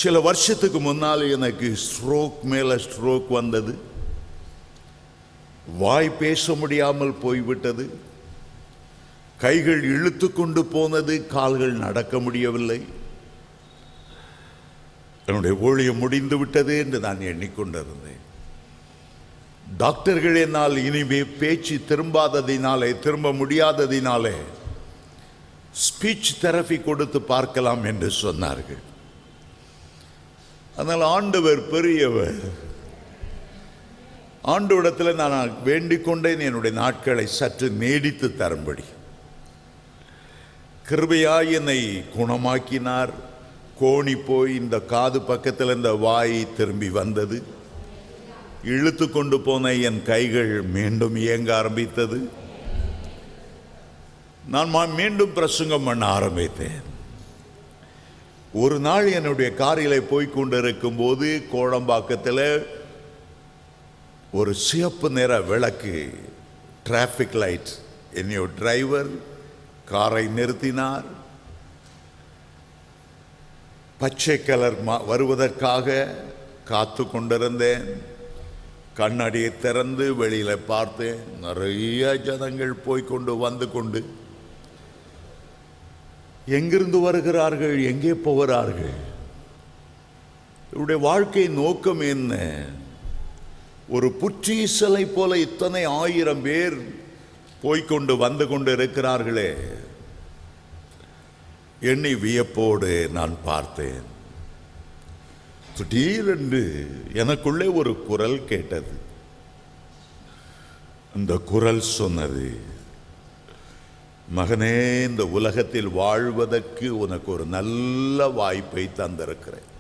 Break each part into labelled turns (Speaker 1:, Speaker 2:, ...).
Speaker 1: சில வருஷத்துக்கு முன்னால் எனக்கு ஸ்ட்ரோக் மேல ஸ்ட்ரோக் வந்தது. வாய் பேச முடியாமல் போய்விட்டது. கைகள் இழுத்து கொண்டு போனது. கால்கள் நடக்க முடியவில்லை. என்னுடைய ஊழியம் முடிந்து விட்டது என்று நான் எண்ணிக்கொண்டிருந்தேன். டாக்டர்கள் என்னால் இனிமே பேச்சு திரும்ப முடியாததினாலே ஸ்பீச் தெரபி கொடுத்து பார்க்கலாம் என்று சொன்னார்கள். அதனால் ஆண்டவர் பெரியவர். ஆண்டவரிடத்தில் நான் வேண்டிக் கொண்டேன், என்னுடைய நாட்களை சற்று நீடித்து தரும்படி. கிருபையாய் என்னை குணமாக்கினார். கோணி போய் இந்த காது பக்கத்தில் இந்த வாய் திரும்பி வந்தது. இழுத்து கொண்டு போன என் கைகள் மீண்டும் இயங்க ஆரம்பித்தது. நான் மீண்டும் பிரசங்கம் பண்ண ஆரம்பித்தேன். ஒரு நாள் என்னுடைய காரிலே போய்கொண்டிருக்கும் போது கோடம்பாக்கத்தில் ஒரு சிவப்பு நிற விளக்கு, டிராஃபிக் லைட், என்னுடைய டிரைவர் காரை நிறுத்தினார். பச்சை கலர் வருவதற்காக காத்து கொண்டிருந்தேன். கண்ணாடியை திறந்து வெளியில பார்த்தேன். நிறைய ஜனங்கள் போய்கொண்டு வந்து கொண்டு, எங்கிருந்து வருகிறார்கள், எங்கே போகிறார்கள், இவருடைய வாழ்க்கை நோக்கம் என்ன? ஒரு புற்றீசலை போல இத்தனை ஆயிரம் பேர் போய்கொண்டு வந்து கொண்டு இருக்கிறார்களே, எண்ணி வியப்போடு நான் பார்த்தேன். திடீரென்று எனக்குள்ளே ஒரு குரல் கேட்டது. அந்த குரல் சொன்னது, மகனே, இந்த உலகத்தில் வாழ்வதற்கு உனக்கு ஒரு நல்ல வாய்ப்பை தந்திருக்கிறேன்.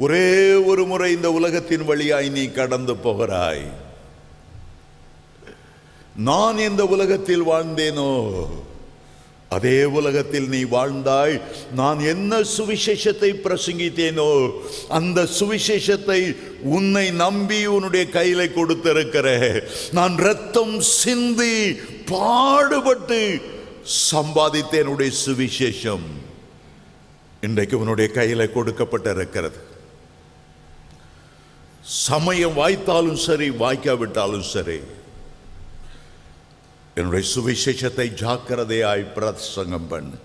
Speaker 1: ஒரே ஒரு முறை இந்த உலகத்தின் வழியாய் நீ கடந்து போகிறாய். நான் இந்த உலகத்தில் வாழ்ந்தேனோ அதே உலகத்தில் நீ வாழ்ந்தாய். நான் என்ன சுவிசேஷத்தை பிரசங்கித்தேனோ அந்த சுவிசேஷத்தை உன்னை நம்பி உன்னுடைய கையில கொடுத்திருக்கிறேன். நான் ரத்தம் சிந்தி பாடுபட்டு சம்பாதித்த என்னுடைய சுவிசேஷம் இன்றைக்கு உன்னுடைய கையில கொடுக்கப்பட்டிருக்கிறது. சமயம் வாய்த்தாலும் சரி, வாய்க்காவிட்டாலும் சரி, என்னுடைய சுவிசேஷத்தை ஜாக்கிரதையாய் பிரசங்கம் பண்ணு.